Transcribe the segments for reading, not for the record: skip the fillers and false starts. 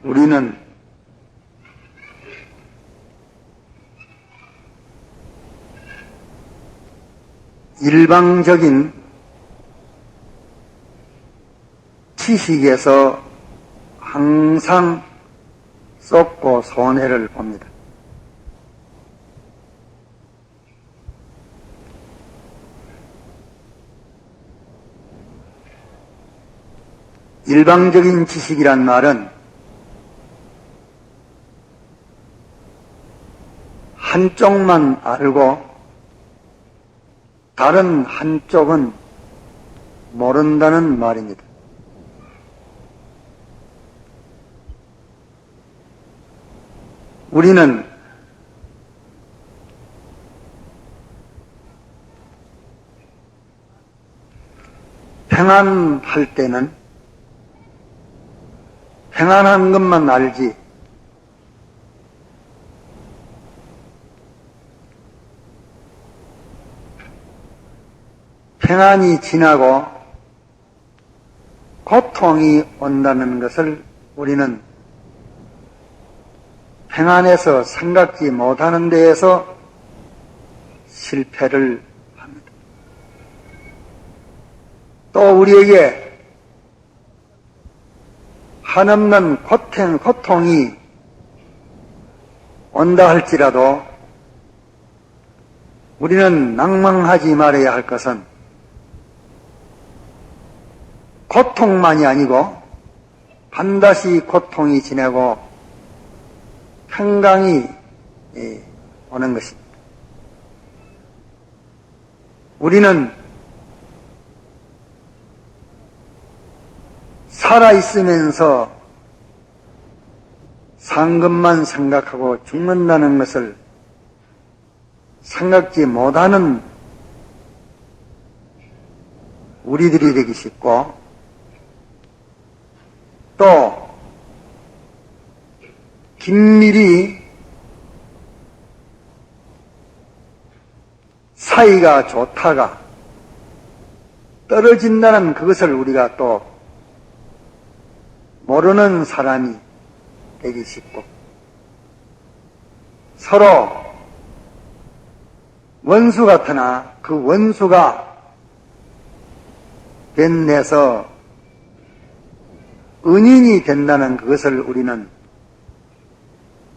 우리는 일방적인 지식에서 항상 쏟고 손해를 봅니다. 일방적인 지식이란 말은 한쪽만 알고 다른 한쪽은 모른다는 말입니다. 우리는 평안할 때는 평안한 것만 알지 평안이 지나고 고통이 온다는 것을 우리는 평안해서 생각지 못하는 데에서 실패를 합니다. 또 우리에게 한없는 고통이 온다 할지라도 우리는 낭망하지 말아야 할 것은 고통만이 아니고 반드시 고통이 지나고 평강이 오는 것입니다. 우리는 살아있으면서 산 것만 생각하고 죽는다는 것을 생각지 못하는 우리들이 되기 쉽고 또 긴밀히 사이가 좋다가 떨어진다는 그것을 우리가 또 모르는 사람이 되기 쉽고 서로 원수 같으나 그 원수가 변해서 은인이 된다는 그것을 우리는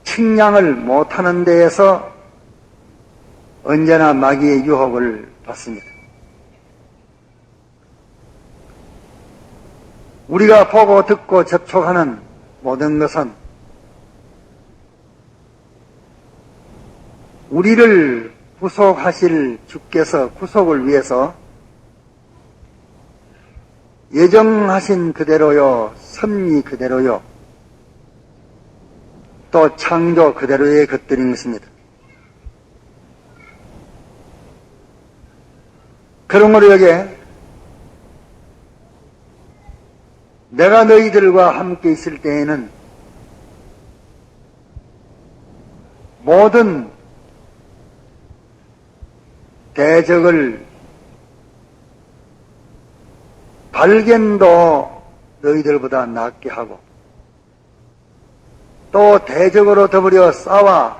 측량을 못하는 데에서 언제나 마귀의 유혹을 받습니다. 우리가 보고 듣고 접촉하는 모든 것은 우리를 구속하실 주께서 구속을 위해서 예정하신 그대로요, 섭리 그대로요, 또 창조 그대로의 것들인 것입니다. 그러므로 여기에 내가 너희들과 함께 있을 때에는 모든 대적을 발견도 너희들보다 낫게 하고 또 대적으로 더불어 싸워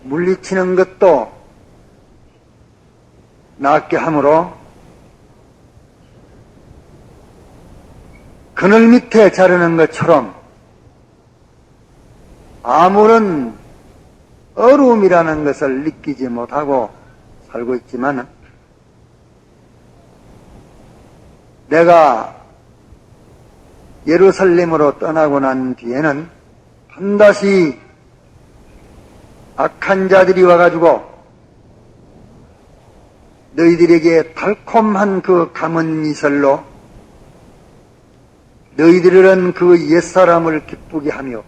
물리치는 것도 낫게 하므로 그늘 밑에 자르는 것처럼 아무런 어려움이라는 것을 느끼지 못하고 살고 있지만 내가 예루살렘으로 떠나고 난 뒤에는 반드시 악한 자들이 와가지고 너희들에게 달콤한 그 감은 이설로 너희들은 그 옛사람을 기쁘게 하며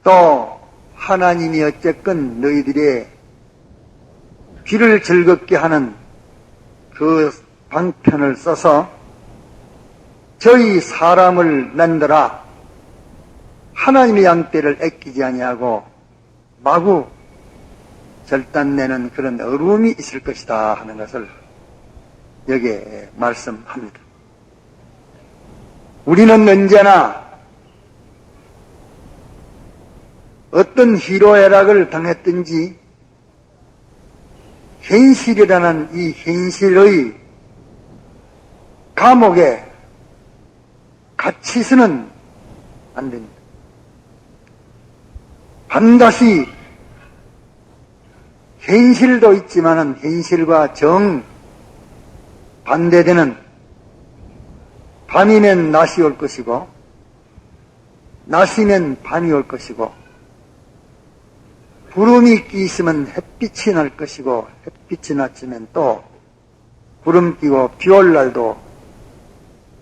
또 하나님이 어쨌건 너희들의 귀를 즐겁게 하는 그 방편을 써서 저희 사람을 만들어 하나님의 양떼를 아끼지 아니하고 마구 절단내는 그런 어려움이 있을 것이다 하는 것을 여기에 말씀합니다. 우리는 언제나 어떤 희로애락을 당했든지 현실이라는 이 현실의 감옥에 갇히서는 안 됩니다. 반드시 현실도 있지만은 현실과 정 반대되는 밤이면 낮이 올 것이고 낮이면 밤이 올 것이고 구름이 끼있으면 햇빛이 날 것이고 햇빛이 났으면 또 구름 끼고 비 올 날도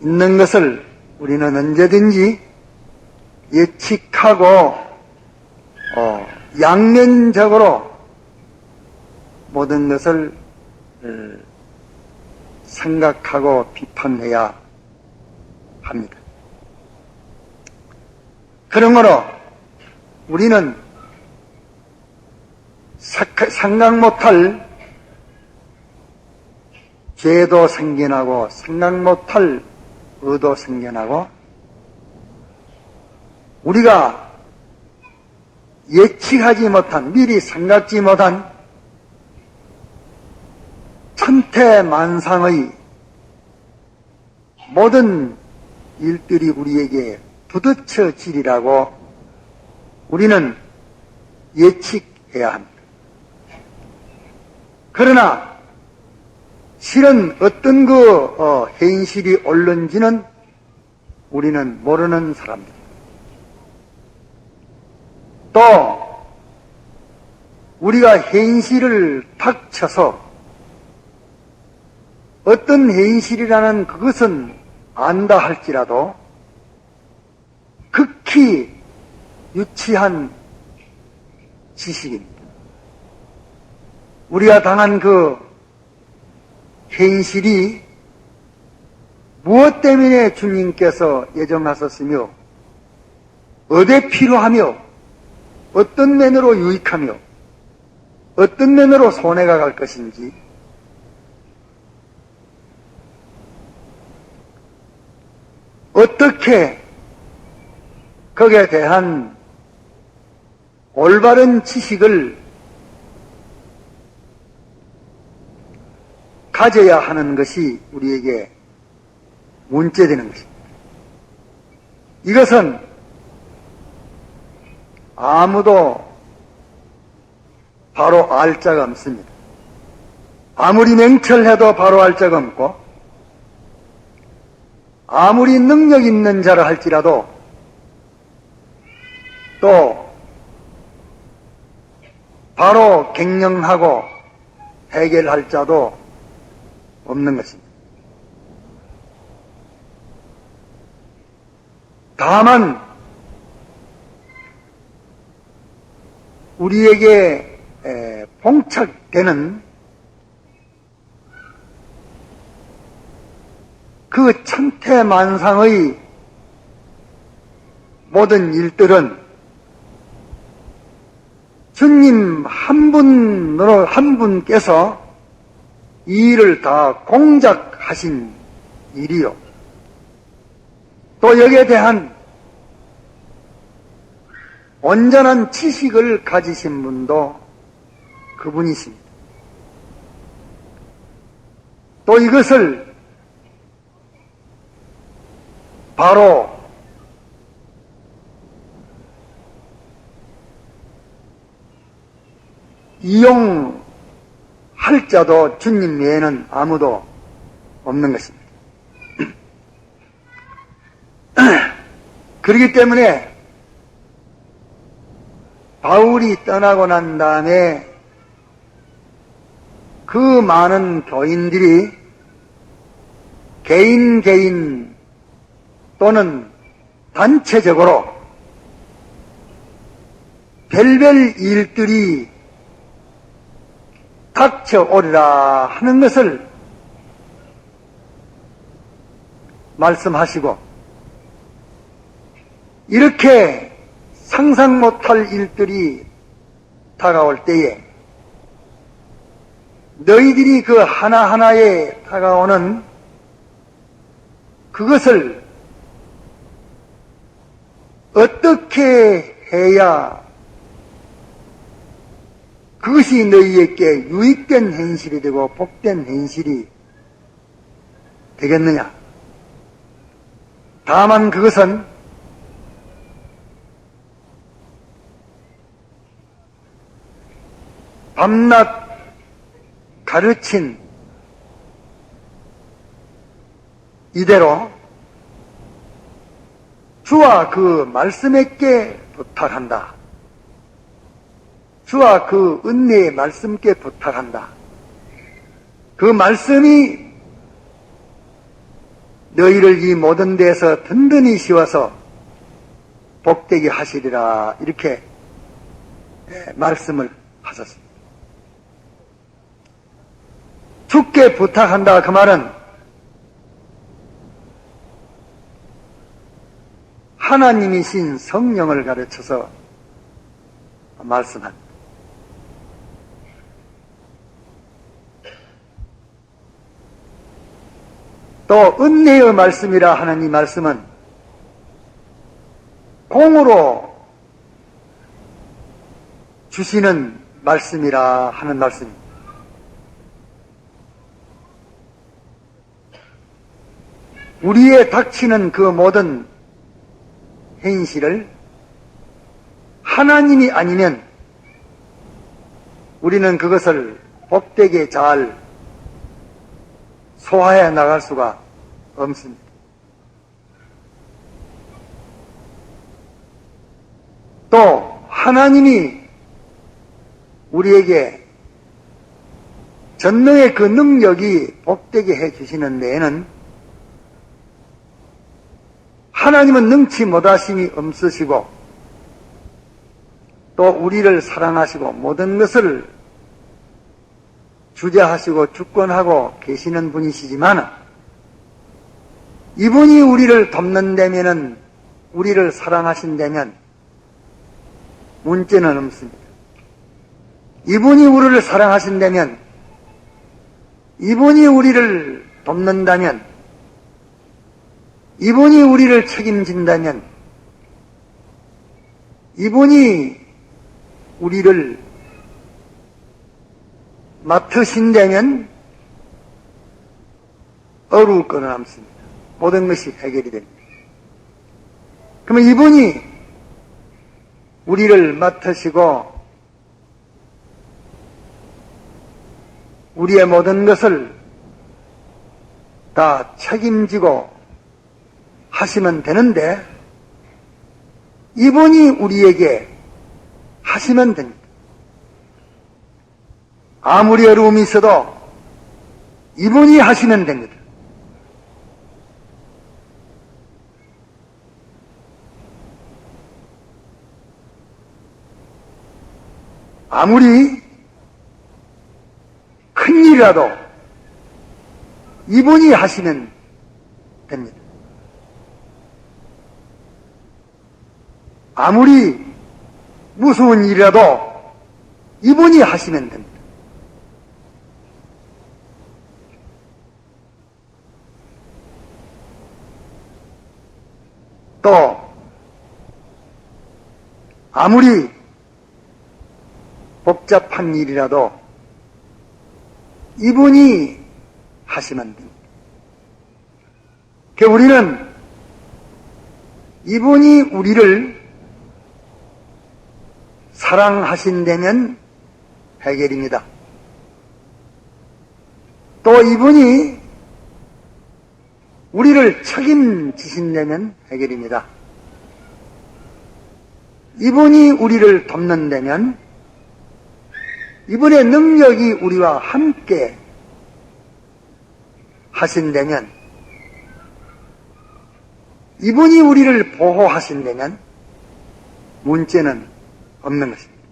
있는 것을 우리는 언제든지 예측하고 양면적으로 모든 것을 생각하고 비판해야 합니다. 그러므로 우리는 생각 못할 죄도 생겨나고 생각 못할 의도 생겨나고 우리가 예측하지 못한 미리 생각지 못한 천태만상의 모든 일들이 우리에게 부딪혀지리라고 우리는 예측해야 합니다. 그러나 실은 어떤 현실이 옳은지는 우리는 모르는 사람들. 또 우리가 현실을 탁쳐서 어떤 현실이라는 그것은 안다 할지라도 극히 유치한 지식입니다. 우리가 당한 그 현실이 무엇 때문에 주님께서 예정하셨으며 어디에 필요하며 어떤 면으로 유익하며 어떤 면으로 손해가 갈 것인지 어떻게 거기에 대한 올바른 지식을 가져야 하는 것이 우리에게 문제되는 것입니다. 이것은 아무도 바로 알 자가 없습니다. 아무리 맹철해도 바로 알 자가 없고 아무리 능력 있는 자라 할지라도 또 바로 갱령하고 해결할 자도 없는 것입니다. 다만 우리에게 봉착되는 그 천태만상의 모든 일들은 주님 한 분께서 이 일을 다 공작하신 일이요. 또 여기에 대한 온전한 지식을 가지신 분도 그분이십니다. 또 이것을 바로 이용할 자도 주님 외에는 아무도 없는 것입니다. 그렇기 때문에 바울이 떠나고 난 다음에 그 많은 교인들이 개인 또는 단체적으로 별별 일들이 닥쳐오리라 하는 것을 말씀하시고 이렇게 상상 못할 일들이 다가올 때에 너희들이 그 하나하나에 다가오는 그것을 어떻게 해야 그것이 너희에게 유익된 현실이 되고 복된 현실이 되겠느냐? 다만 그것은 밤낮 가르친 이대로 주와 그 말씀에게 부탁한다. 주와 그 은혜의 말씀께 부탁한다. 그 말씀이 너희를 이 모든 데에서 든든히 씌워서 복되게 하시리라. 이렇게 말씀을 하셨습니다. 주께 부탁한다. 그 말은 하나님이신 성령을 가르쳐서 말씀합니다. 또 은혜의 말씀이라 하는 이 말씀은 공으로 주시는 말씀이라 하는 말씀입니다. 우리에 닥치는 그 모든 현실을 하나님이 아니면 우리는 그것을 복되게 잘 소화해 나갈 수가 없습니다. 또 하나님이 우리에게 전능의 그 능력이 복되게 해 주시는 데에는 하나님은 능치 못하심이 없으시고 또 우리를 사랑하시고 모든 것을 주재하시고 주권하고 계시는 분이시지만 이분이 우리를 돕는다면은 우리를 사랑하신다면 문제는 없습니다. 이분이 우리를 사랑하신다면 이분이 우리를 돕는다면 이분이 우리를 책임진다면 이분이 우리를 맡으신다면 어려울 거는 없습니다. 모든 것이 해결이 됩니다. 그러면 이분이 우리를 맡으시고 우리의 모든 것을 다 책임지고 하시면 되는데 이분이 우리에게 하시면 됩니다. 아무리 어려움이 있어도 이분이 하시면 됩니다. 아무리 큰일이라도 이분이 하시면 됩니다. 아무리 무서운 일이라도 이분이 하시면 됩니다. 또 아무리 복잡한 일이라도 이분이 하시면 됩니다. 우리는 이분이 우리를 사랑하신다면 해결입니다. 또 이분이 우리를 책임지신다면 해결입니다. 이분이 우리를 돕는다면 이분의 능력이 우리와 함께 하신다면 이분이 우리를 보호하신다면 문제는 없는 것입니다.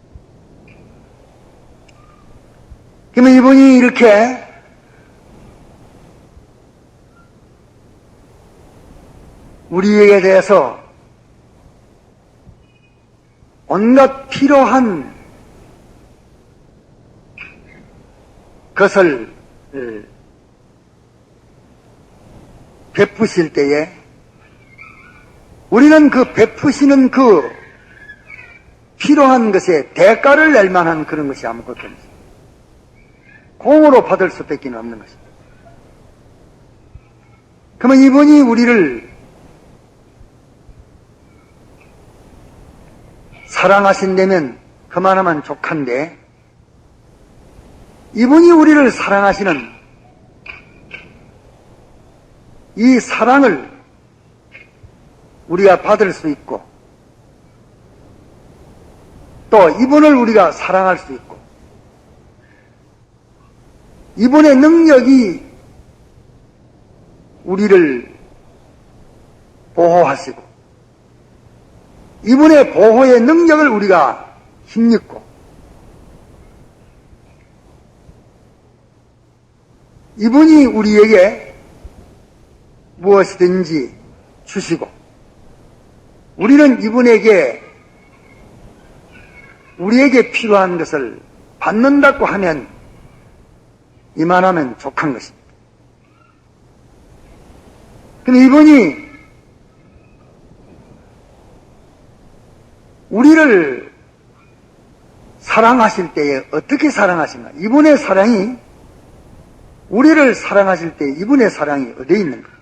그러면 이분이 이렇게 우리에게 대해서 온갖 필요한 것을 베푸실 때에 우리는 그 베푸시는 그 필요한 것에 대가를 낼 만한 그런 것이 아무것도 없습니다. 공으로 받을 수밖에 없는 것입니다. 그러면 이분이 우리를 사랑하신다면 그만하면 족한데, 이분이 우리를 사랑하시는 이 사랑을 우리가 받을 수 있고, 또 이분을 우리가 사랑할 수 있고, 이분의 능력이 우리를 보호하시고, 이분의 보호의 능력을 우리가 힘입고, 이분이 우리에게 무엇이든지 주시고, 우리는 이분에게 우리에게 필요한 것을 받는다고 하면 이만하면 족한 것입니다. 그럼 이분이 우리를 사랑하실 때에 어떻게 사랑하신가? 이분의 사랑이, 우리를 사랑하실 때 이분의 사랑이 어디에 있는가?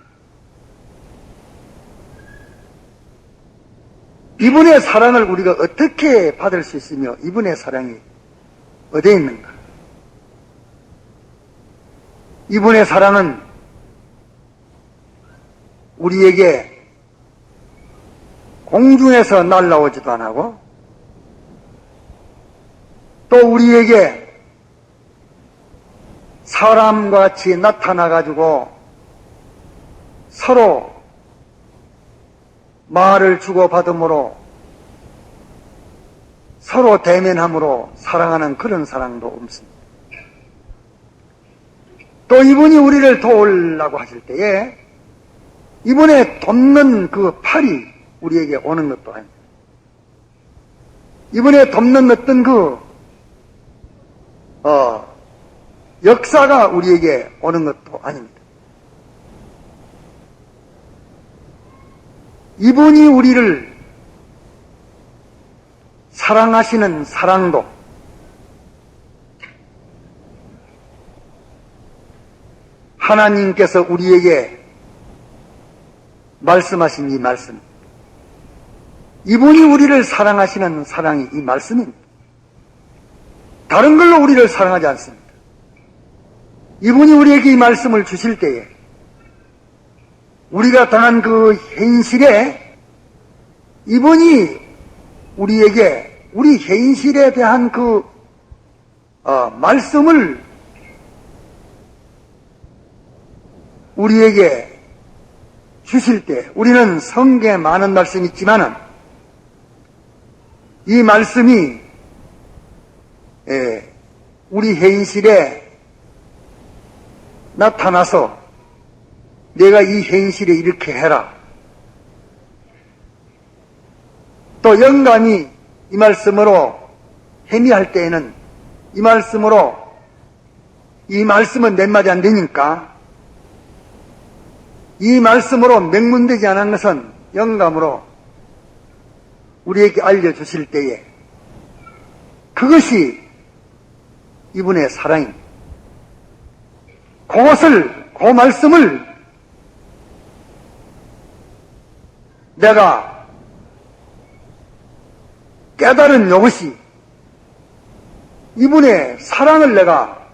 이분의 사랑을 우리가 어떻게 받을 수 있으며 이분의 사랑이 어디에 있는가? 이분의 사랑은 우리에게 공중에서 날라오지도 안 하고, 또 우리에게 사람과 같이 나타나가지고 서로 말을 주고받음으로, 서로 대면함으로 사랑하는 그런 사랑도 없습니다. 또 이분이 우리를 도우려고 하실 때에 이분의 돕는 그 팔이 우리에게 오는 것도 아닙니다. 이분의 돕는 어떤 그 역사가 우리에게 오는 것도 아닙니다. 이분이 우리를 사랑하시는 사랑도 하나님께서 우리에게 말씀하신 이 말씀, 이분이 우리를 사랑하시는 사랑이 이 말씀입니다. 다른 걸로 우리를 사랑하지 않습니다. 이분이 우리에게 이 말씀을 주실 때에 우리가 당한 그 현실에 이분이 우리에게 우리 현실에 대한 그 말씀을 우리에게 주실 때, 우리는 성경에 많은 말씀이 있지만은 이 말씀이 우리 현실에 나타나서 내가 이 현실에 이렇게 해라, 또 영감이 이 말씀으로 헤매할 때에는 이 말씀으로, 이 말씀은 몇 마디 안 되니까 이 말씀으로 명문되지 않은 것은 영감으로 우리에게 알려주실 때에 그것이 이분의 사랑입니다. 그것을, 그 말씀을 내가 깨달은 이것이 이분의 사랑을 내가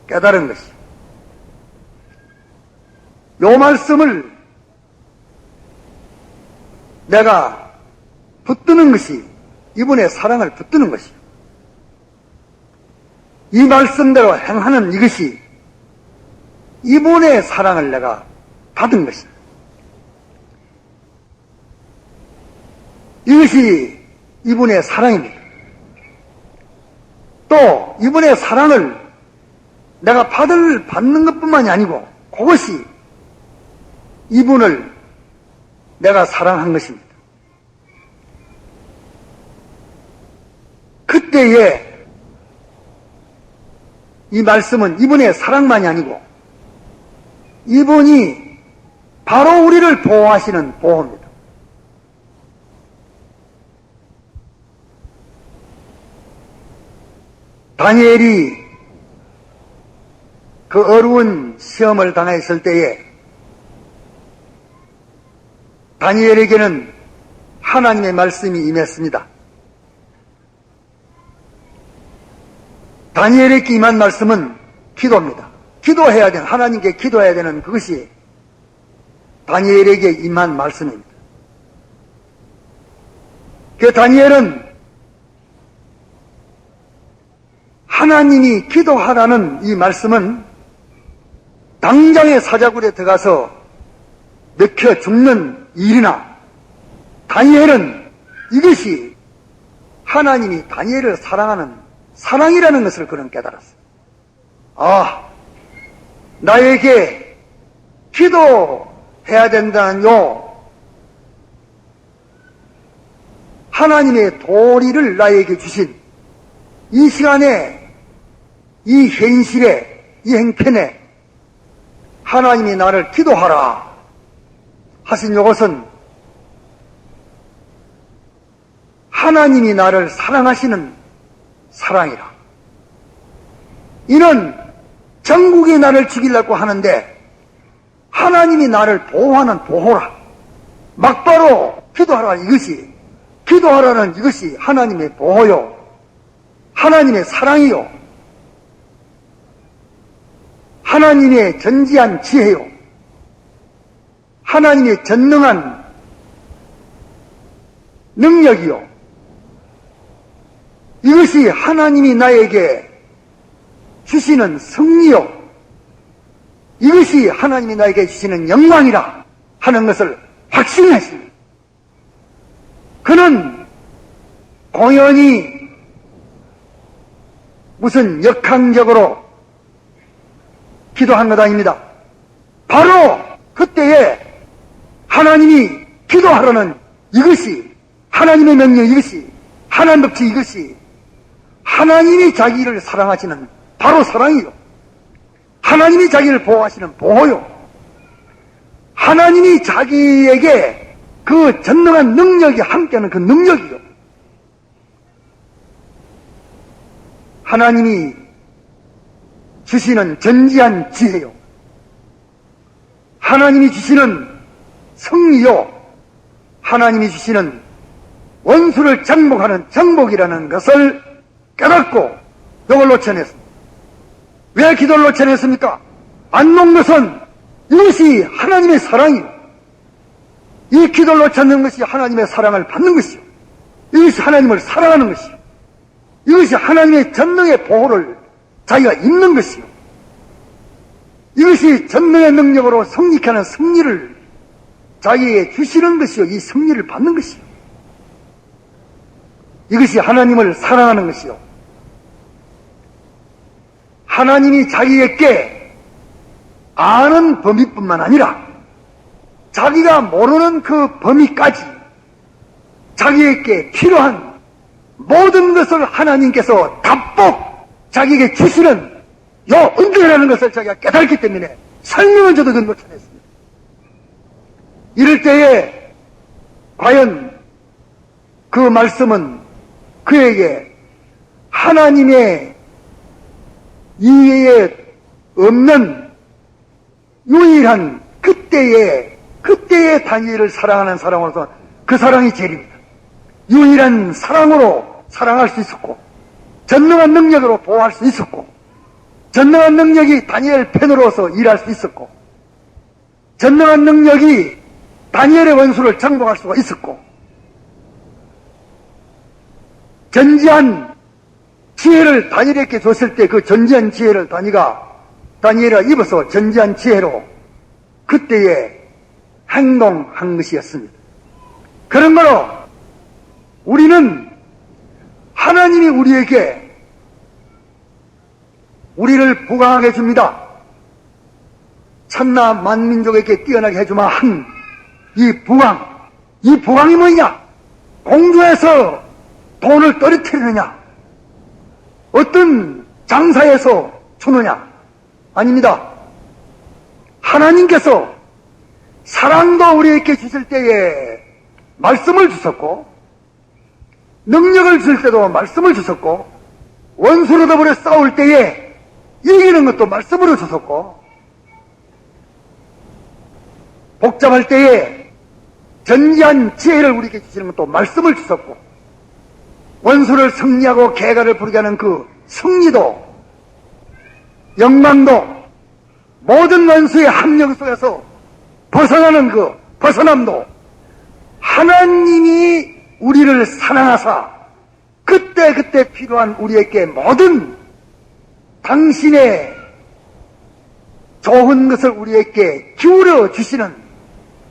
깨달은 것이, 요 말씀을 내가 붙드는 것이 이분의 사랑을 붙드는 것이요, 이 말씀대로 행하는 이것이 이분의 사랑을 내가 받은 것입니다. 이것이 이분의 사랑입니다. 또 이분의 사랑을 내가 받는 것뿐만이 아니고 그것이 이분을 내가 사랑한 것입니다. 그때에 이 말씀은 이분의 사랑만이 아니고 이분이 바로 우리를 보호하시는 보호입니다. 다니엘이 그 어려운 시험을 당했을 때에 다니엘에게는 하나님의 말씀이 임했습니다. 다니엘에게 임한 말씀은 기도입니다. 기도해야 되는, 하나님께 기도해야 되는 그것이 다니엘에게 임한 말씀입니다. 그 다니엘은 하나님이 기도하라는 이 말씀은 당장의 사자굴에 들어가서 먹혀 죽는 일이나 다니엘은 이것이 하나님이 다니엘을 사랑하는 사랑이라는 것을 그는 깨달았어요. 아, 나에게 기도해야 된다는 하나님의 도리를 나에게 주신 이 시간에, 이 현실에, 이 행편에 하나님이 나를 기도하라 하신 이것은 하나님이 나를 사랑하시는 사랑이라. 이는 전국이 나를 죽이려고 하는데 하나님이 나를 보호하는 보호라. 막바로 기도하라, 이것이, 기도하라는 이것이 하나님의 보호요, 하나님의 사랑이요, 하나님의 전지한 지혜요, 하나님의 전능한 능력이요, 이것이 하나님이 나에게 주시는 승리요, 이것이 하나님이 나에게 주시는 영광이라 하는 것을 확신히 했습니다. 그는 공연히 무슨 역학적으로 기도한 것 아닙니다. 바로 그때에 하나님이 기도하라는 이것이, 하나님의 명령 이것이, 하나님 법칙 이것이 하나님이 자기를 사랑하시는 바로 사랑이요, 하나님이 자기를 보호하시는 보호요, 하나님이 자기에게 그 전능한 능력이 함께하는 그 능력이요, 하나님이 주시는 전지한 지혜요, 하나님이 주시는 승리요, 하나님이 주시는 원수를 정복하는 정복이라는 것을 깨닫고 이걸 놓쳐냈습니다. 왜 기도를 놓쳐냈습니까? 안 놓은 것은 이것이 하나님의 사랑이요, 이 기도를 놓쳤는 것이 하나님의 사랑을 받는 것이요, 이것이 하나님을 사랑하는 것이요, 이것이 하나님의 전능의 보호를 자기가 입는 것이요, 이것이 전능의 능력으로 성립케 하는 승리를 자기에게 주시는 것이요, 이 승리를 받는 것이요, 이것이 하나님을 사랑하는 것이요, 하나님이 자기에게 아는 범위뿐만 아니라 자기가 모르는 그 범위까지 자기에게 필요한 모든 것을 하나님께서 답복 자기에게 주시는 요 은혜라는 것을 자기가 깨달기 때문에 설명을 저도 그건 못해냈습니다. 이럴 때에 과연 그 말씀은 그에게 하나님의 이외에 없는 유일한 그때의 다니엘을 사랑하는 사랑으로서 그 사랑이 제일입니다. 유일한 사랑으로 사랑할 수 있었고, 전능한 능력으로 보호할 수 있었고, 전능한 능력이 다니엘 편으로서 일할 수 있었고, 전능한 능력이 다니엘의 원수를 정복할 수가 있었고, 전지한 지혜를 다니엘에게 줬을 때 그 전지한 지혜를 다니엘이 입어서 전지한 지혜로 그때에 행동한 것이었습니다. 그런 거로 우리는 하나님이 우리를 부강하게 해줍니다. 천나 만민족에게 뛰어나게 해주마 한 이 부강이 뭐냐? 공주에서 돈을 떨어뜨리느냐? 어떤 장사에서 주느냐? 아닙니다. 하나님께서 사랑도 우리에게 주실 때에 말씀을 주셨고, 능력을 주실 때도 말씀을 주셨고, 원수로 더불어 싸울 때에 이기는 것도 말씀으로 주셨고, 복잡할 때에 전지한 지혜를 우리에게 주시는 것도 말씀을 주셨고, 원수를 승리하고 개가를 부르게 하는 그 승리도, 영광도, 모든 원수의 함령 속에서 벗어나는 그 벗어남도 하나님이 우리를 사랑하사 그때 필요한 우리에게 모든 당신의 좋은 것을 우리에게 기울여 주시는,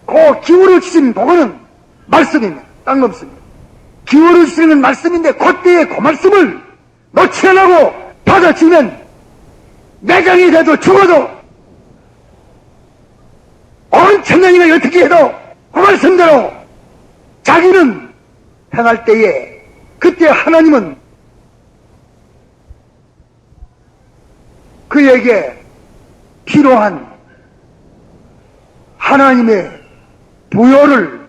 그 기울여 주신 복은 말씀입니다. 딴 거 없습니다. 기울여 주시는 말씀인데 그때의 그 말씀을 놓지 안 하고 받아주면 내장이 돼도 죽어도 온 천년이가 어떻게 해도 그 말씀대로 자기는 행할 때에 그때 하나님은 그에게 필요한 하나님의 부여를,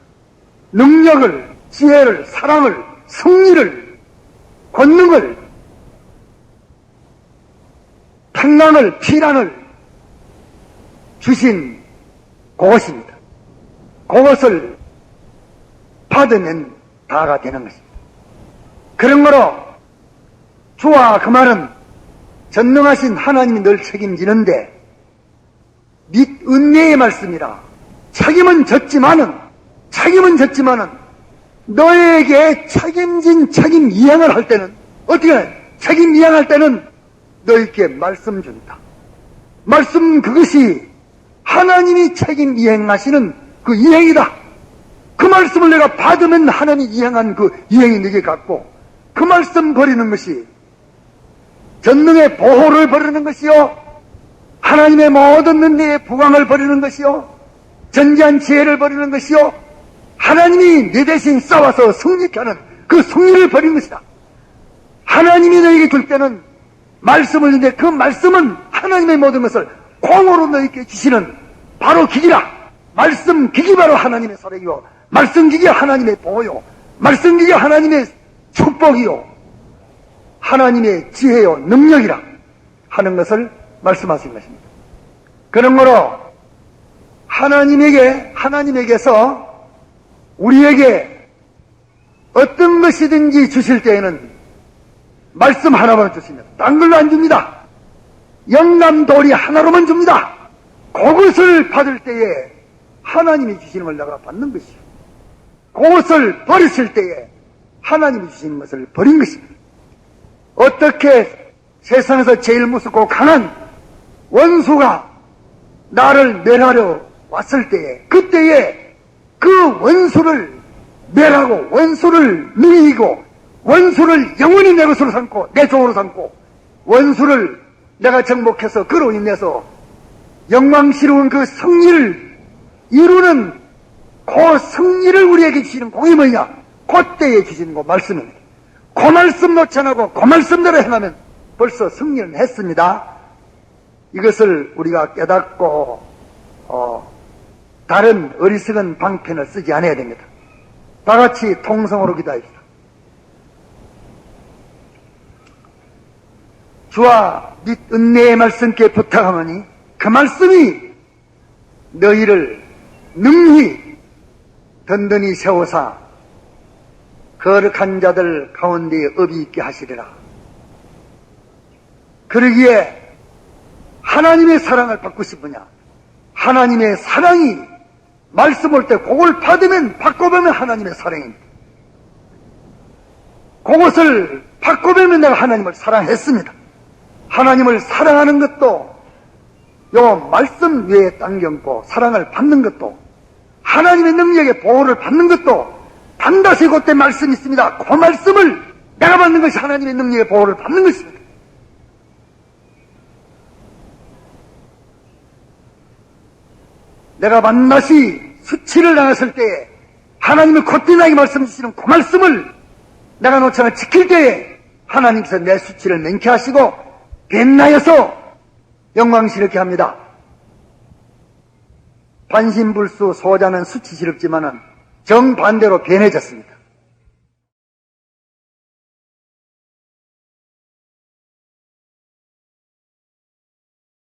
능력을, 지혜를, 사랑을, 승리를, 권능을, 평강을, 피난을 주신 그것입니다. 그것을 받으면 다가 되는 것입니다. 그런 거로 주와 그 말은 전능하신 하나님이 늘 책임지는데 및 은혜의 말씀이라. 책임은 졌지만은 너에게 책임 이행을 할 때는 어떻게 해? 책임 이행할 때는 너에게 말씀 준다. 말씀, 그것이 하나님이 책임 이행하시는 그 이행이다. 그 말씀을 내가 받으면 하나님이 이행한 그 이행이 너에게 갖고, 그 말씀 버리는 것이 전능의 보호를 버리는 것이요, 하나님의 모든 은혜의 부강을 버리는 것이요, 전지한 지혜를 버리는 것이요, 하나님이 내 대신 싸워서 승리케 하는 그 승리를 버리는 것이다. 하나님이 너에게 줄 때는 말씀을 주는데 그 말씀은 하나님의 모든 것을 공으로 너에게 주시는 바로 기기라. 말씀 기기 바로 하나님의 사랑이요, 말씀 기기 하나님의 보호요, 말씀 기기 하나님의 축복이요, 하나님의 지혜요, 능력이라 하는 것을 말씀하신 것입니다. 그런 거로 하나님에게서 우리에게 어떤 것이든지 주실 때에는 말씀 하나만 주십니다. 딴 걸로 안 줍니다. 영감도리 하나로만 줍니다. 그것을 받을 때에 하나님이 주시는 걸 내가 받는 것이요, 그것을 버리실 때에 하나님이 주시는 것을 버린 것입니다. 어떻게 세상에서 제일 무섭고 강한 원수가 나를 멸하려 왔을 때에, 그때에 그 원수를 멸하고 원수를 누이고 원수를 영원히 내 것으로 삼고 내 종으로 삼고 원수를 내가 정복해서 그로 인해서 영광스러운 그 승리를 이루는 그 승리를 우리에게 주시는 그게 뭐냐? 그때에 주시는 그 말씀입니다. 그 말씀 놓지 않고 그 말씀대로 행하면 벌써 승리는 했습니다. 이것을 우리가 깨닫고 다른 어리석은 방편을 쓰지 않아야 됩니다. 다 같이 통성으로 기도합시다. 주와 및 은혜의 말씀께 부탁하오니 그 말씀이 너희를 능히 든든히 세우사 거룩한 자들 가운데 업이 있게 하시리라. 그러기에 하나님의 사랑을 받고 싶으냐? 하나님의 사랑이 말씀 올 때 그걸 받으면 바꿔보면 하나님의 사랑입니다. 그것을 바꿔보면 내가 하나님을 사랑했습니다. 하나님을 사랑하는 것도 요 말씀 위에 당겨놓고 사랑을 받는 것도, 하나님의 능력의 보호를 받는 것도 반드시 그때 말씀이 있습니다. 그 말씀을 내가 받는 것이 하나님의 능력의 보호를 받는 것입니다. 내가 반드시 수치를 당했을 때에 하나님이 곧게 나에게 말씀 주시는 그 말씀을 내가 놓지 않아 지킬 때에 하나님께서 내 수치를 맹쾌하시고 변나여서 영광스럽게 합니다. 반신불수 소자는 수치스럽지만은 정반대로 변해졌습니다.